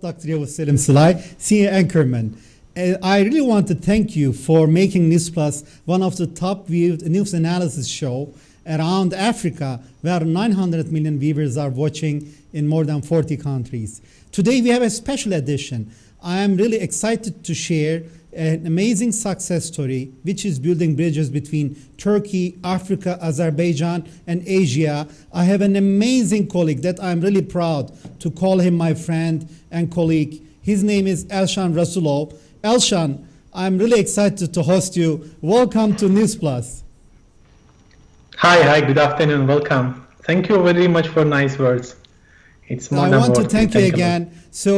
Dr. Yavuz Selim Sılay, Senior Anchorman. I really want to thank you for making News Plus one of the top viewed news analysis show around Africa, where 900 million viewers are watching in more than 40 countries. Today we have a special edition. I am really excited to share an amazing success story which is building bridges between Turkey, Africa, Azerbaijan, and Asia. I have an amazing colleague that I'm really proud to call him my friend and colleague. His name is Elshan Rasulov. Elshan, I'm really excited to host you. Welcome to News Plus. Hi, good afternoon, welcome. Thank you very much for nice words. It's more I than want to worth it. thank you again. So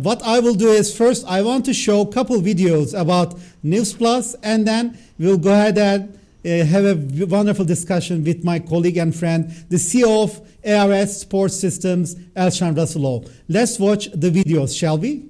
what I will do is first I want to show a couple videos about News Plus, and then we'll go ahead and have a wonderful discussion with my colleague and friend, the CEO of ARS Sports Systems, Elshan Rasulov. Let's watch the videos, shall we?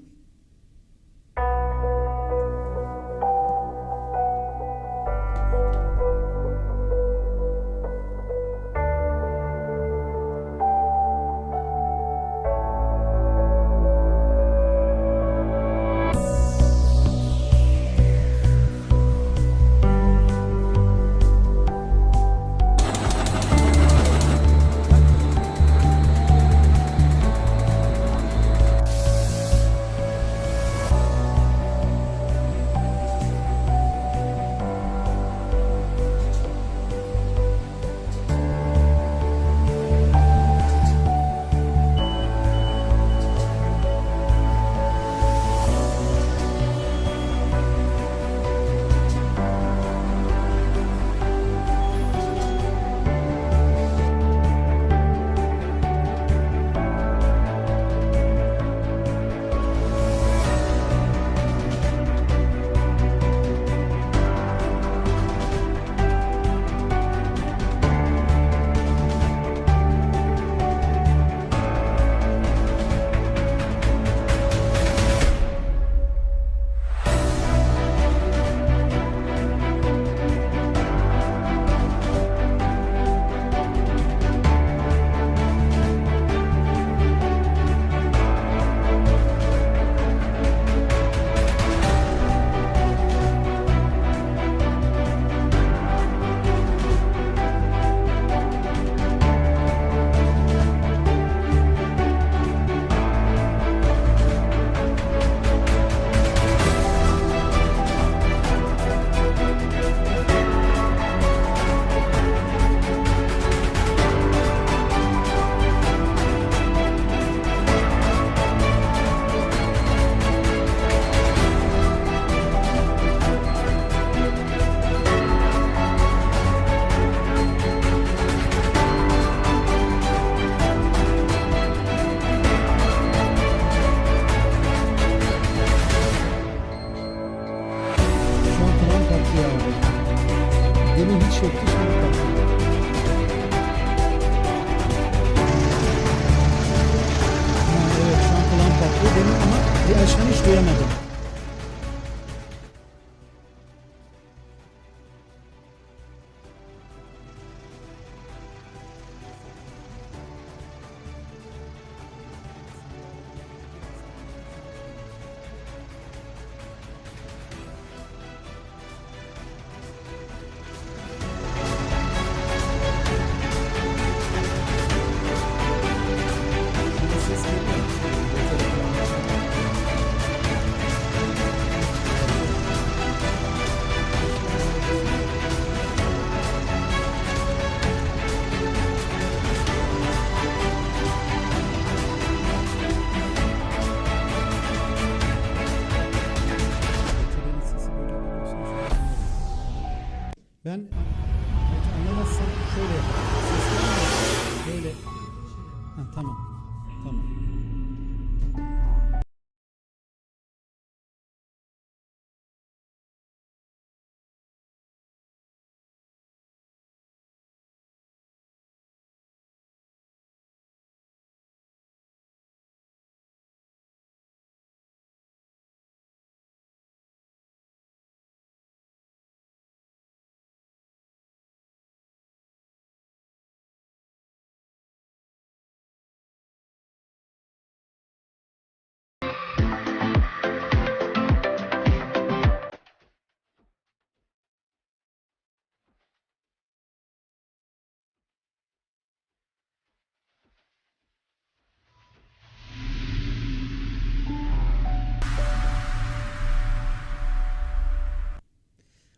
Demin hiç yoktu, şimdi patladı. Evet, şu an kulağım patlıyor demin ama bir aşağıya hiç duyamadım. Ben anlamazsam şöyle yaparım. Seslenmiyor. Böyle. Ha, tamam. Tamam.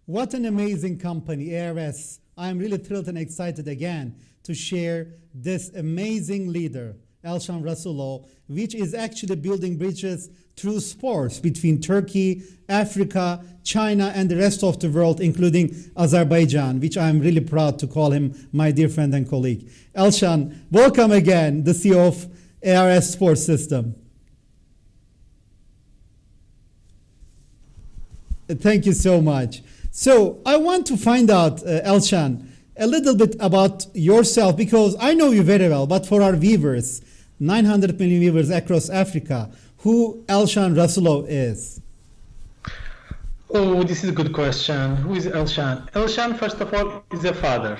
What an amazing company, ARS. I'm really thrilled and excited again to share this amazing leader, Elshan Rasulov, which is actually building bridges through sports between Turkey, Africa, China, and the rest of the world, including Azerbaijan, which I'm really proud to call him my dear friend and colleague. Elshan, welcome again, the CEO of ARS Sports System. Thank you so much. So I want to find out, Elshan, a little bit about yourself, because I know you very well, but for our viewers, 900 million viewers across Africa, who Elshan Rasulov is? Oh, this is a good question. Who is Elshan? Elshan, first of all, is a father,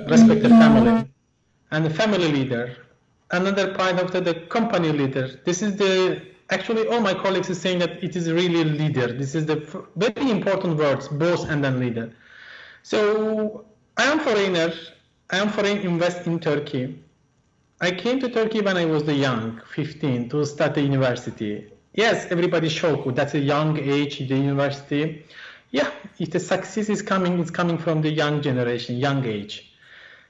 respected family, and a family leader. Another part of the company leader. This is actually all my colleagues are saying that it is really a leader. This is the very important words, boss and then leader. So I am foreigner. I am foreign invest in Turkey. I came to Turkey when I was young, 15, to start the university. Yes, everybody shocked. That's a young age, the university. Yeah, if the success is coming, it's coming from the young generation, young age.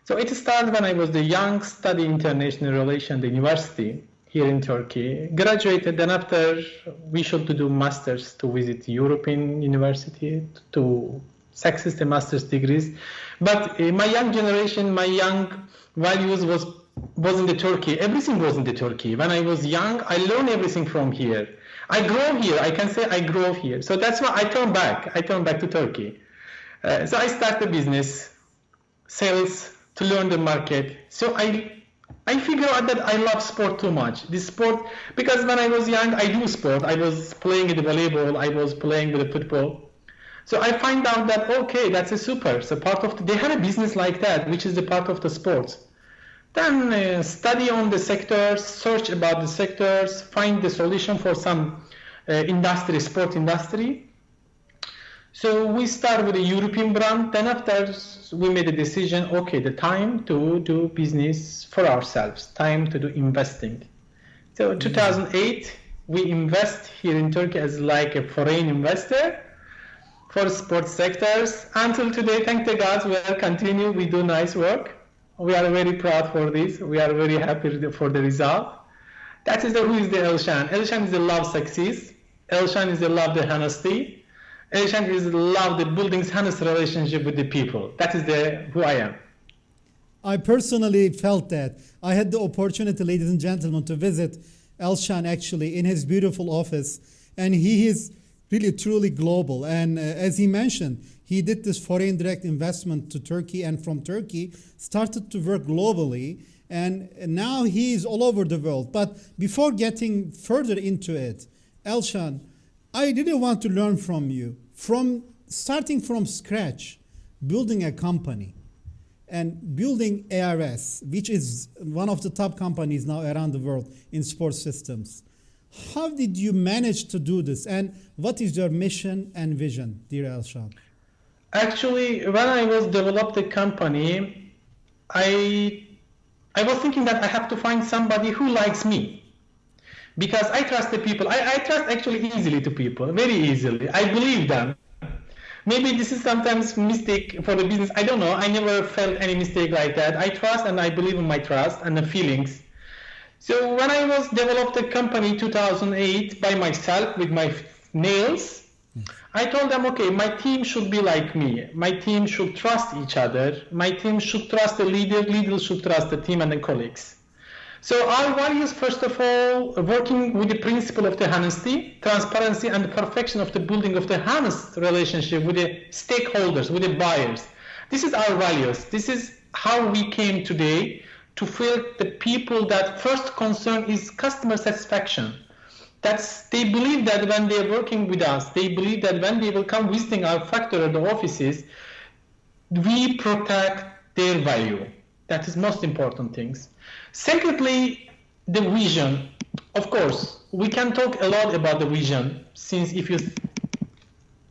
So it started when I was young, study international relations, the university here in Turkey. Graduated, then after we should do masters to visit European university to success the master's degrees. But my young generation, my young values was in the Turkey. Everything was in the Turkey. When I was young, I learned everything from here. I grew here. I can say I grew up here. So that's why I turned back. I turned back to Turkey. So I started business, sales, to learn the market. So I figured out that I love sport too much. This sport, because when I was young, I do sport. I was playing with the volleyball. I was playing with the football. So I find out that, okay, that's a super. So they have a business like that, which is the part of the sports. Then study on the sectors, search about the sectors, find the solution for some industry, sport industry. So we start with a European brand. Then after we made a decision, okay, the time to do business for ourselves, time to do investing. So in 2008, we invest here in Turkey as like a foreign investor for sports sectors. Until today, thank the gods, we are continue, we do nice work. We are very proud for this. We are very happy for the result. That is who is the Elshan. Elshan is the love success. Elshan is the love the honesty. Elshan is the love the building honest relationship with the people. That is who I am. I personally felt that. I had the opportunity, ladies and gentlemen, to visit Elshan actually in his beautiful office, and he is really truly global. And as he mentioned, he did this foreign direct investment to Turkey, and from Turkey started to work globally, and now he is all over the world. But before getting further into it, Elshan, I really want to learn from you, from starting from scratch, building a company and building ARS, which is one of the top companies now around the world in sports systems. How did you manage to do this, and what is your mission and vision, dear Elshan? Actually, when I was developed the company, I was thinking that I have to find somebody who likes me, because I trust the people. I trust actually easily to people, very easily. I believe them. Maybe this is sometimes mistake for the business. I don't know. I never felt any mistake like that. I trust and I believe in my trust and the feelings. So when I was developed the company 2008 by myself with my nails, I told them, okay, my team should be like me. My team should trust each other. My team should trust the leader. Leaders should trust the team and the colleagues. So our values, first of all, working with the principle of the honesty, transparency, and the perfection of the building of the honest relationship with the stakeholders, with the buyers. This is our values. This is how we came today to feel the people that first concern is customer satisfaction. They believe that when they are working with us, they believe that when they will come visiting our factory or the offices, we protect their value. That is most important things. Secondly, the vision. Of course, we can talk a lot about the vision, since if you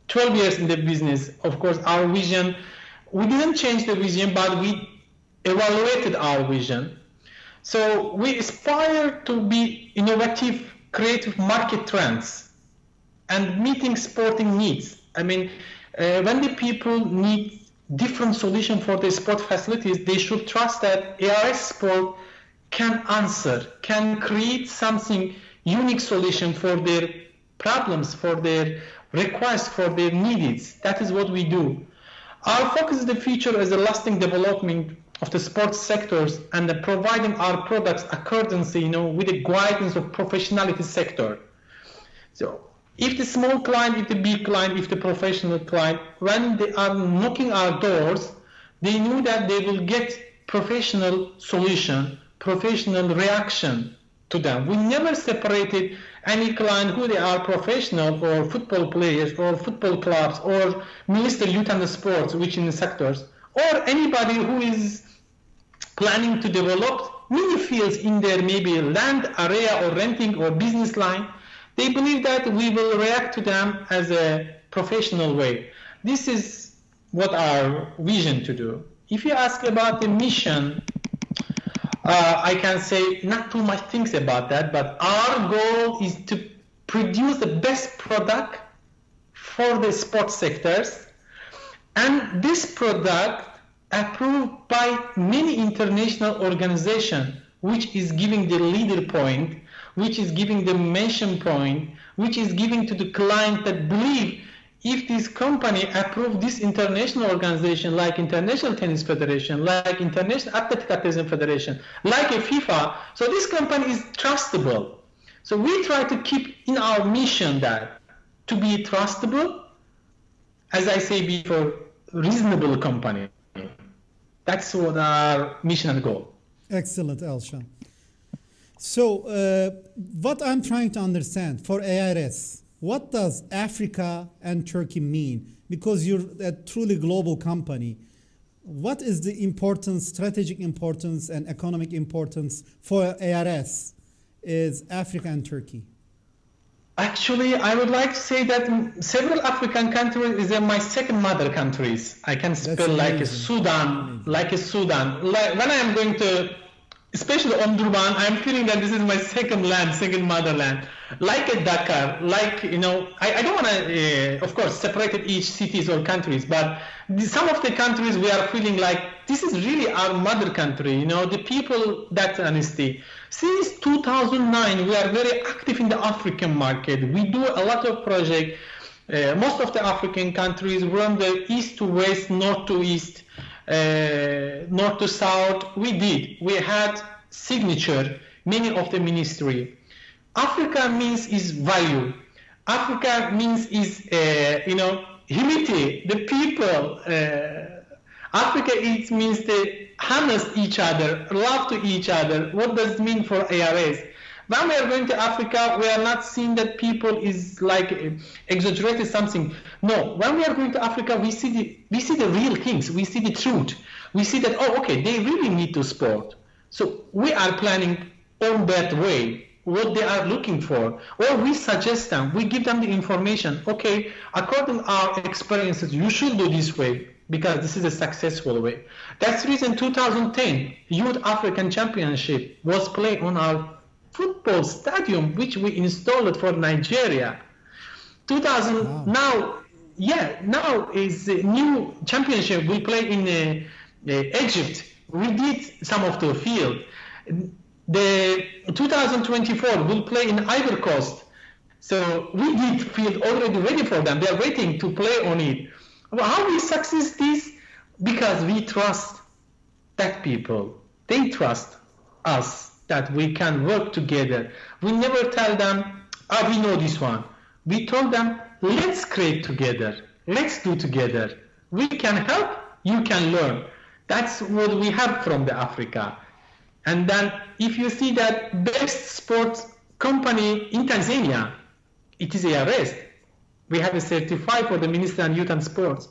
12 years in the business, of course, our vision, we didn't change the vision, but we evaluated our vision. So we aspire to be innovative, creative market trends and meeting sporting needs. I mean, When the people need different solution for the sport facilities, they should trust that ARS Sport can answer, can create something unique solution for their problems, for their requests, for their needs. That is what we do. Our focus in the future is the lasting development of the sports sectors and the providing our products accordance, with the guidance of professionality sector. So if the small client, if the big client, if the professional client, when they are knocking our doors, they know that they will get professional solution, professional reaction to them. We never separated any client who they are professional or football players or football clubs or Minister Youth and Sports, which in the sectors, or anybody who is planning to develop many fields in their maybe land area or renting or business line. They believe that we will react to them as a professional way. This is what our vision to do. If you ask about the mission, I can say not too much things about that, but our goal is to produce the best product for the sports sectors, and this product approved by many international organizations, which is giving the leader point, which is giving the mention point, which is giving to the client that believe if this company approve this international organization like International Tennis Federation, like International Athletic Athleticism Federation, like a FIFA, so this company is trustable. So we try to keep in our mission that to be trustable, as I say before, reasonable company. That's what our mission and goal. Excellent, Elshan. So what I'm trying to understand for ARS, what does Africa and Turkey mean? Because you're a truly global company. What is the importance, strategic importance and economic importance for ARS is Africa and Turkey? Actually, I would like to say that several African countries are my second mother countries. I can spell like a Sudan, like a Sudan. Like when I am going to, especially Omdurman, I'm feeling that this is my second land, second motherland. Like a Dakar, like, I don't want to, of course, separate each cities or countries, but some of the countries we are feeling like this is really our mother country, the people, that honesty. Since 2009, we are very active in the African market. We do a lot of projects. Most of the African countries from the east to west, north to east, north to south. We had signature, many of the ministry. Africa means is value. Africa means is, humility, the people. Africa means the honest each other, love to each other. What does it mean for ARS? When we are going to Africa, we are not seeing that people is like exaggerated something. No, when we are going to Africa, we see the real things. We see the truth. We see that, oh, okay, they really need to sport. So we are planning on that way, what they are looking for, or we suggest them, we give them the information. Okay, according to our experiences, you should do this way because this is a successful way. That's the reason 2010 Youth African Championship was played on our football stadium, which we installed for Nigeria. 2000 wow. Now is a new championship. We play in Egypt. We did some of the field. The 2024 will play in Ivory Coast. So we did field already ready for them. They are waiting to play on it. Well, how we succeed this? Because we trust that people. They trust us that we can work together. We never tell them, we know this one. We told them, let's create together. Let's do together. We can help, you can learn. That's what we have from the Africa. And then if you see that best sports company in Tanzania, it is ARS. We have a certified for the Minister of Youth and Sports.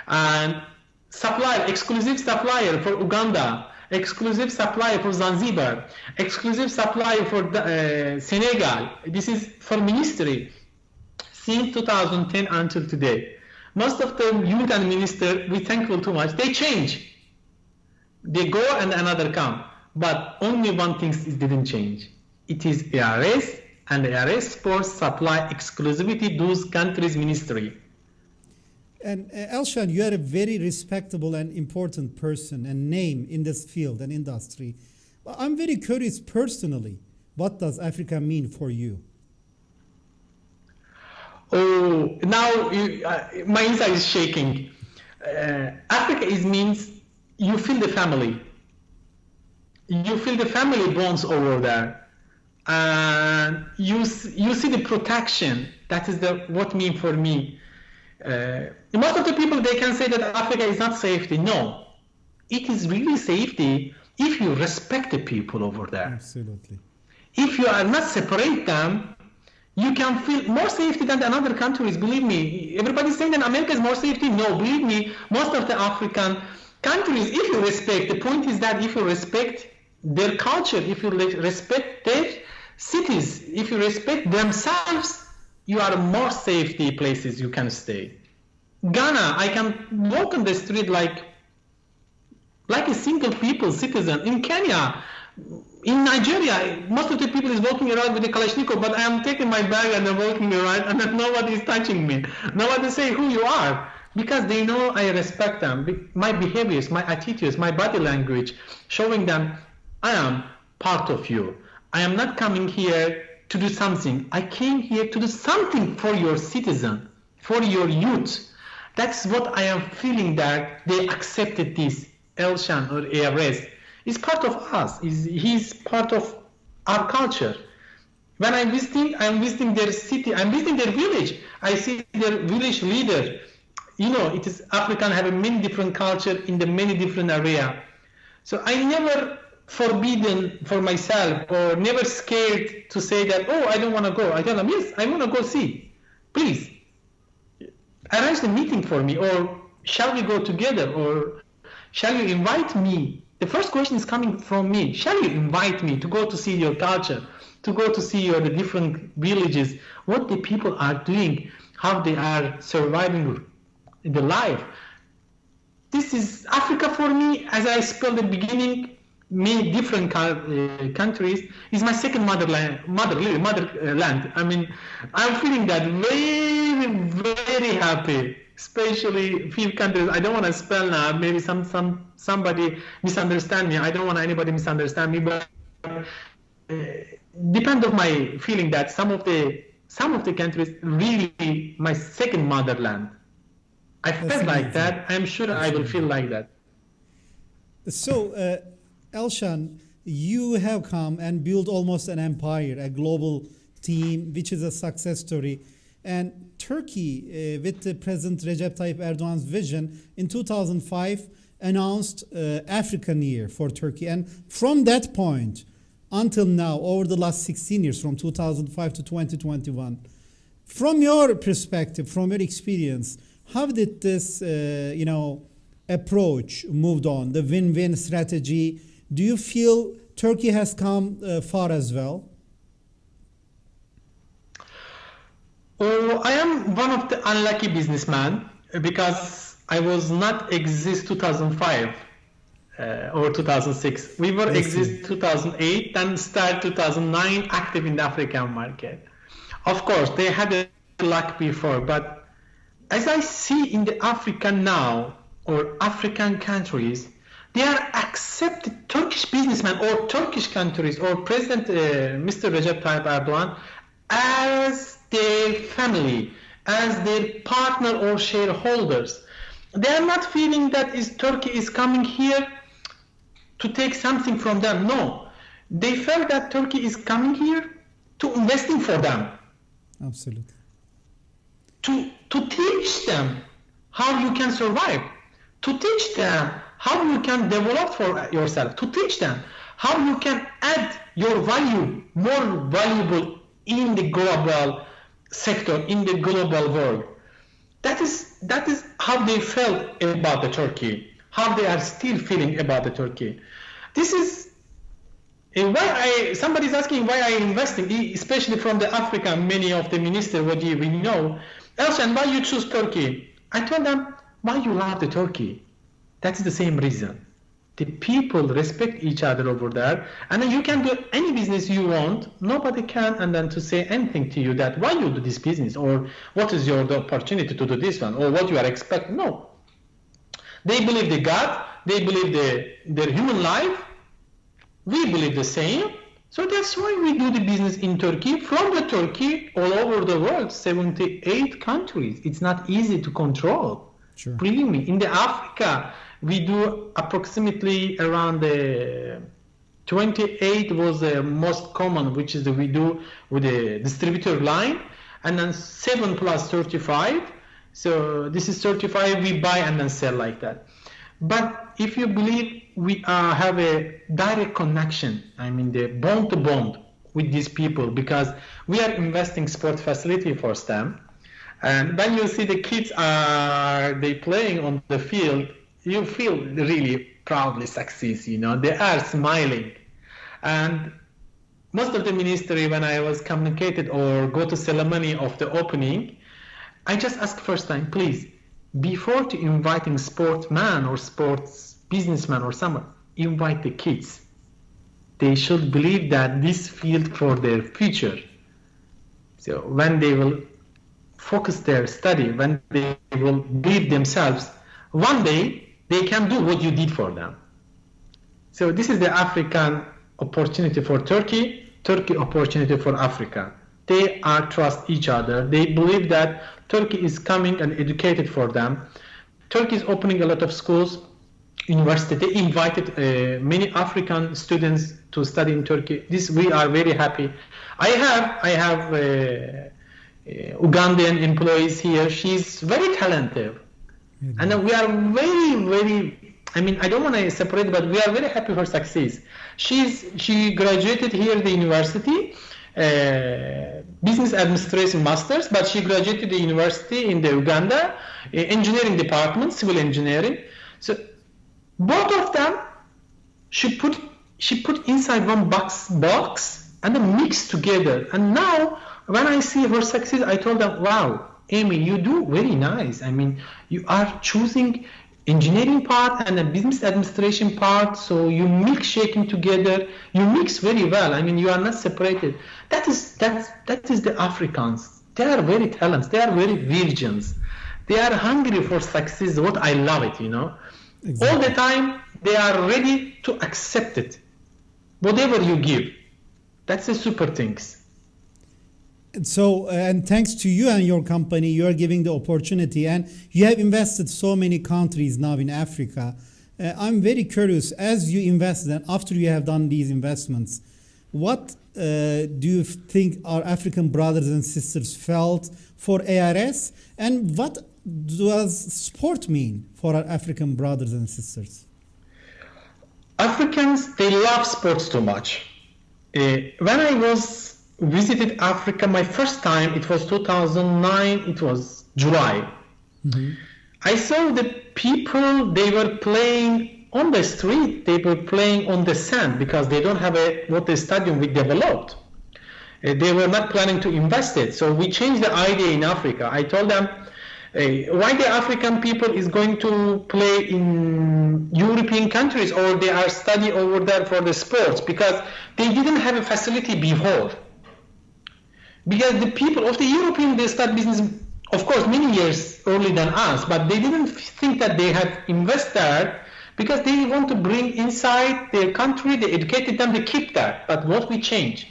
And supplier, exclusive supplier for Uganda, exclusive supplier for Zanzibar, exclusive supplier for Senegal. This is for ministry. Since 2010 until today. Most of the youth and minister, we thankful too much. They change. They go and another come. But only one thing didn't change. It is ARS and ARS Sports supply exclusivity those countries' ministry. And Elshan, you are a very respectable and important person and name in this field and industry. But I'm very curious personally, what does Africa mean for you? Oh, now my inside is shaking. Africa means you feel the family. You feel the family bonds over there, and you see the protection. That is what mean for me. Most of the people, they can say that Africa is not safety. No, it is really safety if you respect the people over there. Absolutely. If you are not separate them, you can feel more safety than the other countries. Believe me, everybody's saying that America is more safety. No, believe me, most of the African countries, if you respect, the point is that if you respect their culture, if you respect their cities, if you respect themselves, you are more safety places you can stay. Ghana, I can walk on the street like a single people citizen. In Kenya, in Nigeria, most of the people is walking around with a Kalashnikov, but I am taking my bag and I'm walking around and then nobody is touching me. Nobody say who you are, because they know I respect them. My behaviors, my attitudes, my body language, showing them I am part of you. I am not coming here to do something. I came here to do something for your citizen, for your youth. That's what I am feeling, that they accepted this. Elshan or ARS is part of us. He's part of our culture. When I'm visiting their city, I'm visiting their village. I see their village leader. You know, it is African, have a many different culture in the many different area. So I never forbidden for myself or never scared to say that, oh, I don't want to go. I tell them, yes, I want to go see. Please, arrange the meeting for me, or shall we go together, or shall you invite me? The first question is coming from me. Shall you invite me to go to see your culture, to go to see the different villages, what the people are doing, how they are surviving the life? This is Africa for me, as I spelled at the beginning, many different countries, is my second motherland. I mean, I'm feeling that very, very happy. Especially few countries, I don't want to spell now, maybe somebody misunderstand me. I don't want anybody misunderstand me, but depend on my feeling that some of the countries really my second motherland. I felt like that. I'm sure I will feel like that. So, Elshan, you have come and built almost an empire, a global team, which is a success story. And Turkey, with the President Recep Tayyip Erdogan's vision in 2005, announced African Year for Turkey. And from that point until now, over the last 16 years, from 2005 to 2021, from your perspective, from your experience, how did this, approach moved on, the win-win strategy? Do you feel Turkey has come far as well? Oh, I am one of the unlucky businessmen because I was not exist 2005 or 2006. We were exist 2008 and start 2009 active in the African market. Of course, they had a luck before, but as I see in the Africa now or African countries, they are accepted Turkish businessmen or Turkish countries or President Mr. Recep Tayyip Erdogan as their family, as their partner or shareholders. They are not feeling that Turkey is coming here to take something from them. No, they felt that Turkey is coming here to investing for them. Absolutely. To teach them how you can survive, to teach them how you can develop for yourself, to teach them how you can add your value, more valuable in the global sector, in the global world. That is how they felt about the Turkey, how they are still feeling about the Turkey. This is why somebody is asking why I am investing, especially from the Africa, many of the ministers, what we know. Elshan, why you choose Turkey? I told them, why you love the Turkey? That's the same reason. The people respect each other over there, and then you can do any business you want. Nobody can, and then to say anything to you that why you do this business, or what is your the opportunity to do this one, or what you are expecting. No, they believe the God, they believe their human life. We believe the same. So that's why we do the business in Turkey, from the Turkey all over the world, 78 countries. It's not easy to control. Sure. Believe me, in the Africa, we do approximately around 28 was the most common, which is we do with the distributor line, and then 7 plus 35. So this is 35 we buy and then sell like that. But if you believe we have a direct connection, I mean the bond to bond with these people, because we are investing sport facility for them. And when you see the kids they playing on the field, you feel really proudly success, you know, they are smiling. And most of the ministry, when I was communicated or go to ceremony of the opening, I just ask first time, please, before to inviting sportsman or sports businessman or someone, invite the kids. They should believe that this field for their future. So when they will focus their study, when they will believe themselves, one day they can do what you did for them. So this is the African opportunity for Turkey, Turkey opportunity for Africa. They are trust each other. They believe that Turkey is coming and educated for them. Turkey is opening a lot of schools, university. They invited many African students to study in Turkey. This we are very happy. I have Ugandan employees here. She's very talented, and we are very. I mean, I don't want to separate, but we are very happy for success. She graduated here at the university. Business administration masters, but she graduated the university in the Uganda engineering department, civil engineering. So both of them she put inside one box and then mixed together. And now when I see her success, I told them, wow, Amy, you do very nice. I mean, you are choosing engineering part and a business administration part, so you milkshaking together, you mix very well. I mean, you are not separated. That is the Africans. They are very talented. They are very virgins. They are hungry for success. What I love it, you know. Exactly. All the time they are ready to accept it, whatever you give. That's the super things. So, and thanks to you and your company, you are giving the opportunity, and you have invested so many countries now in Africa. I'm very curious, as you invested and after you have done these investments, what do you think our African brothers and sisters felt for ARS, and what does sport mean for our African brothers and sisters? Africans, they love sports too much. When I visited Africa my first time, it was 2009, it was July. Mm-hmm. I saw the people, they were playing on the street, they were playing on the sand because they don't have what the stadium we developed. They were not planning to invest it. So we changed the idea in Africa. I told them, why the African people is going to play in European countries or they are study over there for the sports, because they didn't have a facility before. Because the people of the European, they start business, of course, many years earlier than us, but they didn't think that they had invest there because they want to bring inside their country, they educated them, they keep that. But what we changed?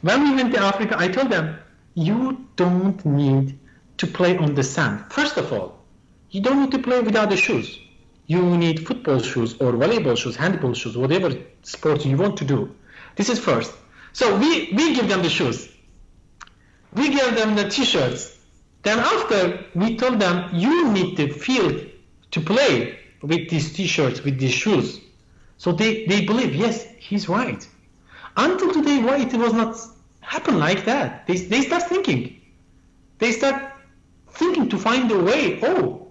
When we went to Africa, I told them, you don't need to play on the sand. First of all, you don't need to play without the shoes. You need football shoes or volleyball shoes, handball shoes, whatever sport you want to do. This is first. So we give them the shoes. We gave them the t-shirts. Then after, we told them, you need the field to play with these t-shirts, with these shoes. So they believe, yes, he's right. Until today, why it was not happen like that? They start thinking. They start thinking to find a way. Oh,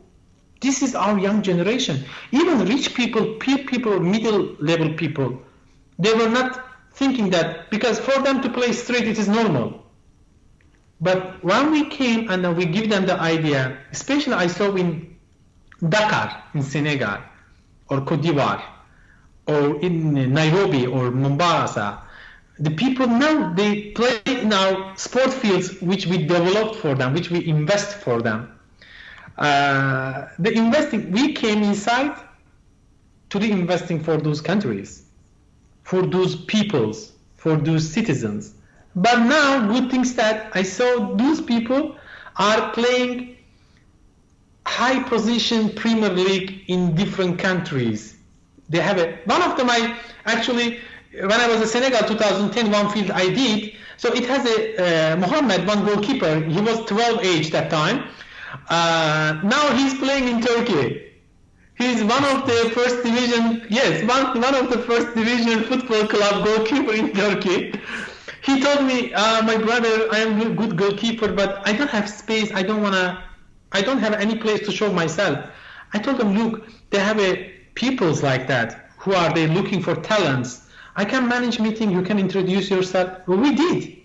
this is our young generation. Even rich people, peer people, middle level people, they were not thinking that, because for them to play straight, it is normal. But when we came and we give them the idea, especially I saw in Dakar in Senegal or Cote d'Ivoire, or in Nairobi or Mombasa, the people now, they play in our sport fields which we developed for them, which we invest for them. The investing, we came inside to the investing for those countries, for those peoples, for those citizens. But now, good things that I saw, those people are playing high position Premier League in different countries. They have one of them, I actually, when I was in Senegal 2010, one field I did, so it has a Mohammed, one goalkeeper, he was 12 age that time. Now he's playing in Turkey. He's one of the first division, yes, one of the first division football club goalkeeper in Turkey. He told me, my brother, I am a good goalkeeper, but I don't have space. I don't have any place to show myself. I told him, look, they have peoples like that who are they looking for talents. I can manage meeting. You can introduce yourself. Well, we did.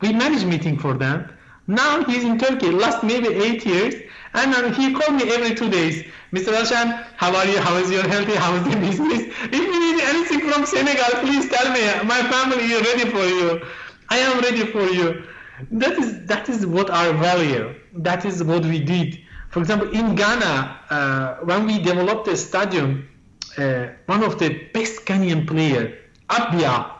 We managed meeting for them. Now he's in Turkey, last maybe 8 years, and he called me every 2 days. Mr. Alshan, how are you? How is your health? How is the business? If you need anything from Senegal, please tell me. My family is ready for you. I am ready for you. That is what our value. That is what we did. For example, in Ghana, when we developed a stadium, one of the best Ghanaian player, Abia.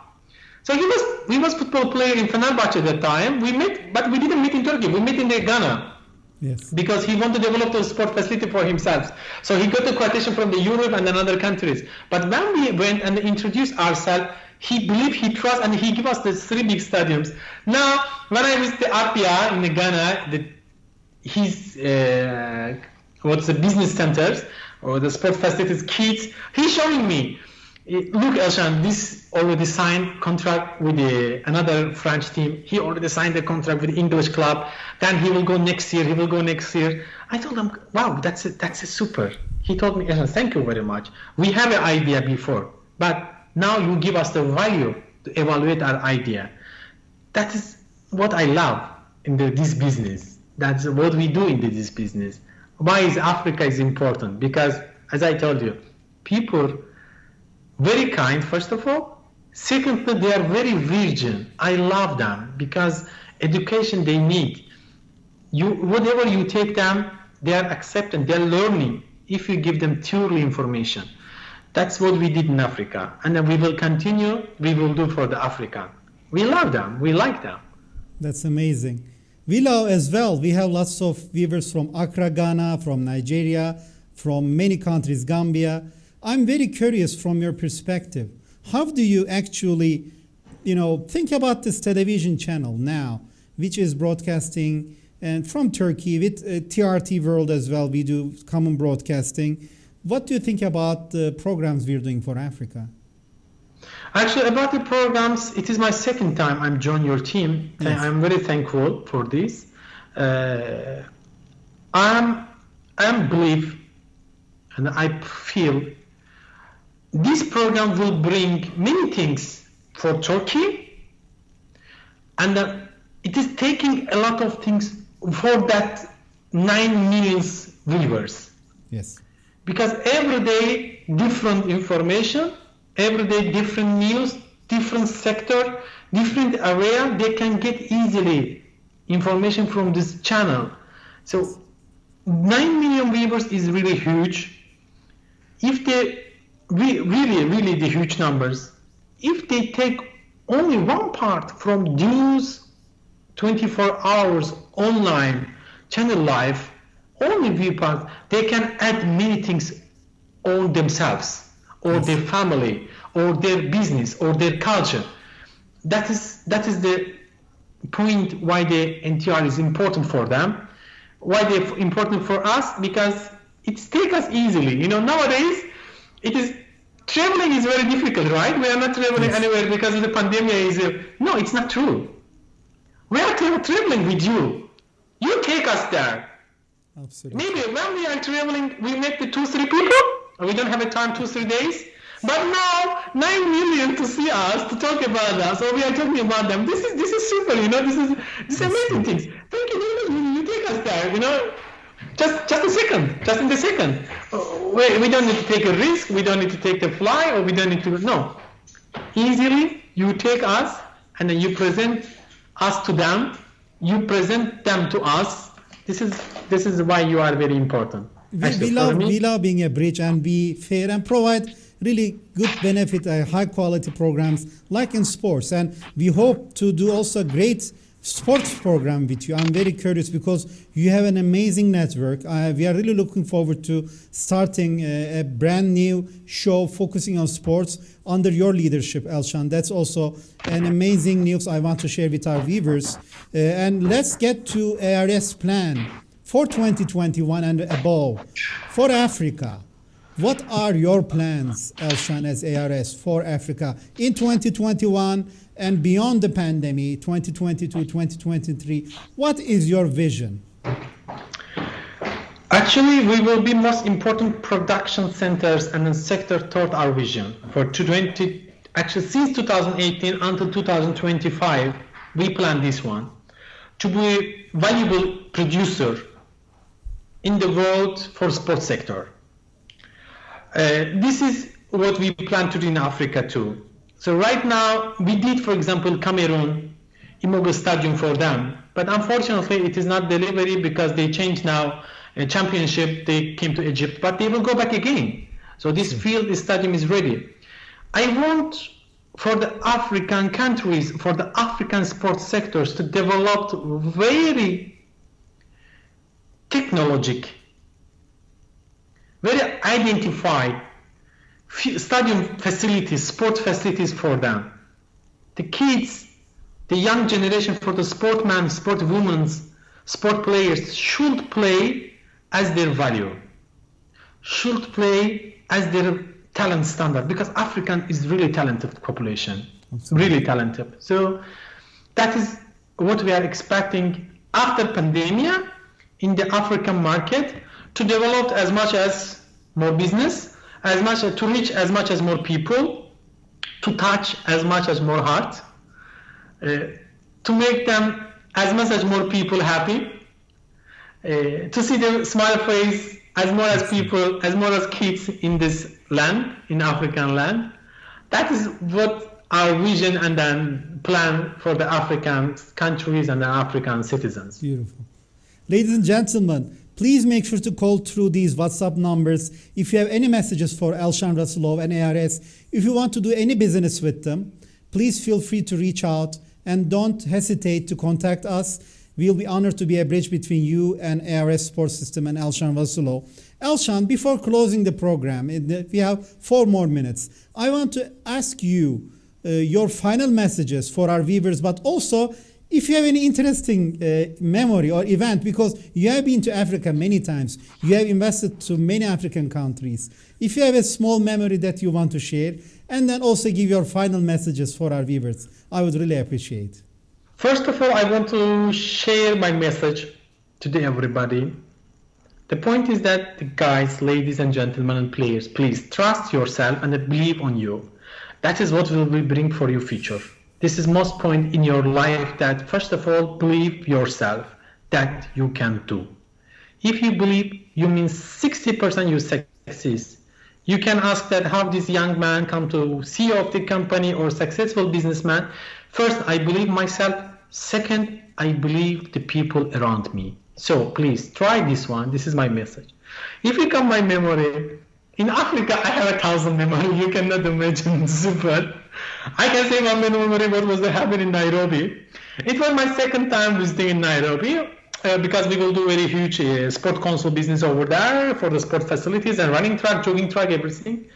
So he was football player in Fenerbahce at that time. We met, but we didn't meet in Turkey. We met in Ghana. Yes. Because he wanted to develop the sport facility for himself. So he got the quotation from the Europe and then other countries. But when we went and introduced ourselves, he believed, he trust, and he gave us the 3 big stadiums. Now, when I visit the Apia in Ghana, his what's the business centers or the sport facilities, kids, he's showing me, look, Elshan, this already signed contract with another French team. He already signed a contract with the English club. Then he will go next year. I told him, wow, that's a super. He told me, Elshan, thank you very much. We have an idea before, but now you give us the value to evaluate our idea. That is what I love in this business. That's what we do in this business. Why is Africa is important? Because, as I told you, people very kind, first of all. Secondly, they are very virgin. I love them because education they need. Whatever you take them, they are accepting, they are learning if you give them purely information. That's what we did in Africa. And then we will continue, we will do for the Africa. We love them, we like them. That's amazing. We love as well. We have lots of viewers from Accra, Ghana, from Nigeria, from many countries, Gambia. I'm very curious from your perspective. How do you actually, think about this television channel now, which is broadcasting and from Turkey with TRT World as well. We do common broadcasting. What do you think about the programs we're doing for Africa? Actually, about the programs, it is my second time I'm joining your team. Yes. I'm very thankful for this. I believe and I feel this program will bring many things for Turkey, and it is taking a lot of things for that 9 million viewers. Yes. Because every day different information, every day different news, different sector, different area, they can get easily information from this channel. So 9 million viewers is really huge. If they really the huge numbers, if they take only one part from news 24 hours online channel live, only view part, they can add many things on themselves or their family or their business or their culture. That is the point why the NTR is important for them. Why they're important for us? Because it takes us easily. Nowadays traveling is very difficult, right? We are not traveling anywhere because of the pandemic. No, it's not true. We are traveling with you. You take us there. Absolutely. Maybe when we are traveling, we meet the 2-3 people. We don't have a time 2-3 days. But now 9 million to see us, to talk about us, or we are talking about them. This is super. This is amazing things. Thank you very much. You take us there. Just a second, just in the second. We don't need to take a risk, we don't need to take the fly, or we don't need to, no. Easily, you take us, and then you present us to them, you present them to us. This is why you are very important. We love being a bridge and be fair and provide really good benefit, high quality programs like in sports. And we hope to do also a great sports program with you. I'm very curious because you have an amazing network. We are really looking forward to starting a brand new show focusing on sports under your leadership, Elshan. That's also an amazing news I want to share with our viewers. And let's get to ARS plan for 2021 and above for Africa. What are your plans, Elshan, as ARS for Africa in 2021 and beyond the pandemic, 2022, 2023? What is your vision? Actually, we will be most important production centers and a sector toward our vision. Actually, since 2018 until 2025, we plan this one to be a valuable producer in the world for sports sector. This is what we plan to do in Africa too. So right now, we did, for example, Cameroon, Imogo Stadium for them, but unfortunately it is not delivery because they changed now a championship, they came to Egypt, but they will go back again. So this this stadium is ready. I want for the African countries, for the African sports sectors to develop very technologic, very identified stadium facilities, sport facilities for them. The kids, the young generation, for the sportmen, sportwomen, sport players should play as their value, should play as their talent standard, because African is really talented population, really talented. So that is what we are expecting after pandemic in the African market, to develop as much as more business, as much to reach as much as more people, to touch as much as more heart, to make them as much as more people happy, to see the smile face as more as people, as more as kids in this land, in African land. That is what our vision and then plan for the African countries and the African citizens. Beautiful. Ladies and gentlemen, please make sure to call through these WhatsApp numbers if you have any messages for Elshan Rasulov and ARS. If you want to do any business with them, please feel free to reach out and don't hesitate to contact us. We'll be honored to be a bridge between you and ARS Sports System and Elshan Rasulov. Elshan, before closing the program, we have 4 more minutes. I want to ask you your final messages for our viewers, but also if you have any interesting memory or event, because you have been to Africa many times, you have invested to many African countries. If you have a small memory that you want to share, and then also give your final messages for our viewers, I would really appreciate. First of all, I want to share my message to everybody. The point is that the guys, ladies and gentlemen and players, please trust yourself and believe on you. That is what will we bring for your future. This is most point in your life, that first of all, believe yourself that you can do. If you believe, you mean 60% you success. You can ask that how this young man come to CEO of the company or successful businessman. First, I believe myself. Second, I believe the people around me. So please try this one. This is my message. If you come my memory, in Africa, I have 1,000 memory. You cannot imagine. Super. I can say one memory what was happening in Nairobi. It was my second time visiting in Nairobi because we will do very huge sport console business over there for the sport facilities and running track, jogging track, everything.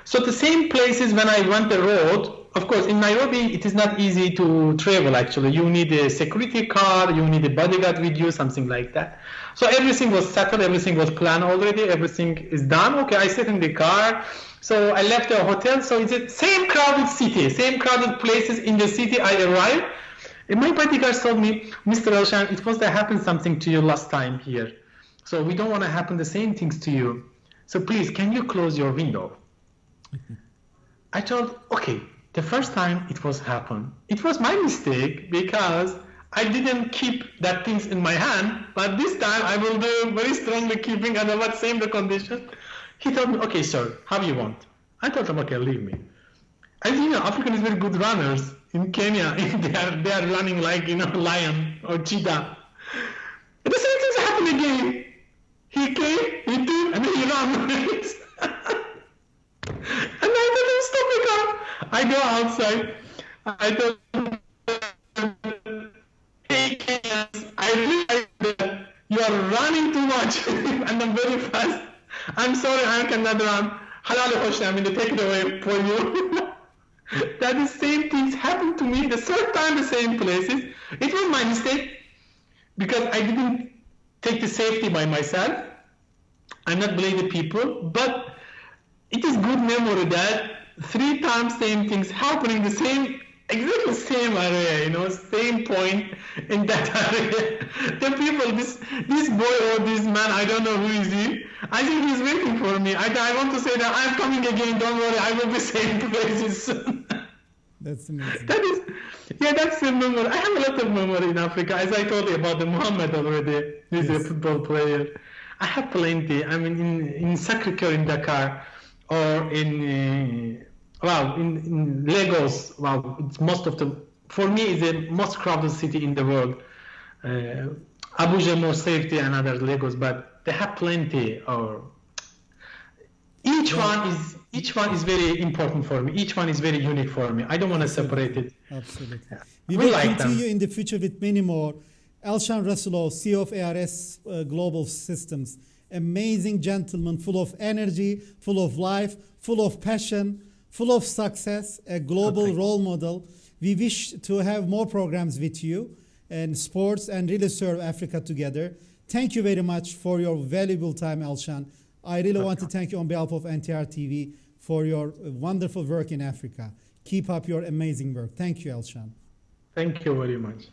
So the same places when I went the road, of course, in Nairobi, it is not easy to travel actually. You need a security car, you need a bodyguard with you, something like that. So everything was settled, everything was planned already, everything is done. Okay, I sit in the car. So I left the hotel. So it's the same crowded city, same crowded places in the city I arrived. And my bodyguard told me, Mr. Elshan, it must have happened something to you last time here. So we don't want to happen the same things to you. So please, can you close your window? I told, okay, the first time it was happened. It was my mistake because I didn't keep that things in my hand, but this time I will do very strongly keeping and about same the condition. He told me, okay, sir, how you want? I told him, okay, leave me. And you know, Africans are very good runners in Kenya. they are running like, you know, lion or cheetah. And the same things happen again. He came, he took, and then he ran. And I told him, stop the car. I go outside. I told him, hey, Kenyans, I realize that you are running too much and I'm very fast. I'm sorry, I cannot run. Halal Hosh, I'm going to take it away for you. That the same things happened to me the third time, the same places. It was my mistake because I didn't take the safety by myself. I'm not blaming the people, but it is good memory that 3 times same things happening, the same, exactly same area, you know, same point in that area. The people, this boy or this man, I don't know who is he. I think he's waiting for me. I want to say that I'm coming again. Don't worry, I will be same places soon. That's amazing. That's the memory. I have a lot of memory in Africa. As I told you about the Muhammad already, he's a football player. I have plenty. I mean, in Sacré-Cœur in Dakar, or in Lagos. Well, it's most of the, for me, it's the most crowded city in the world. Abuja more safety and other Lagos, but they have plenty. Or each one is very important for me. Each one is very unique for me. I don't want to separate it. Absolutely. Yeah. We will continue in the future with many more. Elshan Rasulov, CEO of ARS Global Systems. Amazing gentleman, full of energy, full of life, full of passion, full of success, a global role model. We wish to have more programs with you and sports and really serve Africa together. Thank you very much for your valuable time, Elshan. I really want to thank you on behalf of NTR TV for your wonderful work in Africa. Keep up your amazing work. Thank you, Elshan. Thank you very much.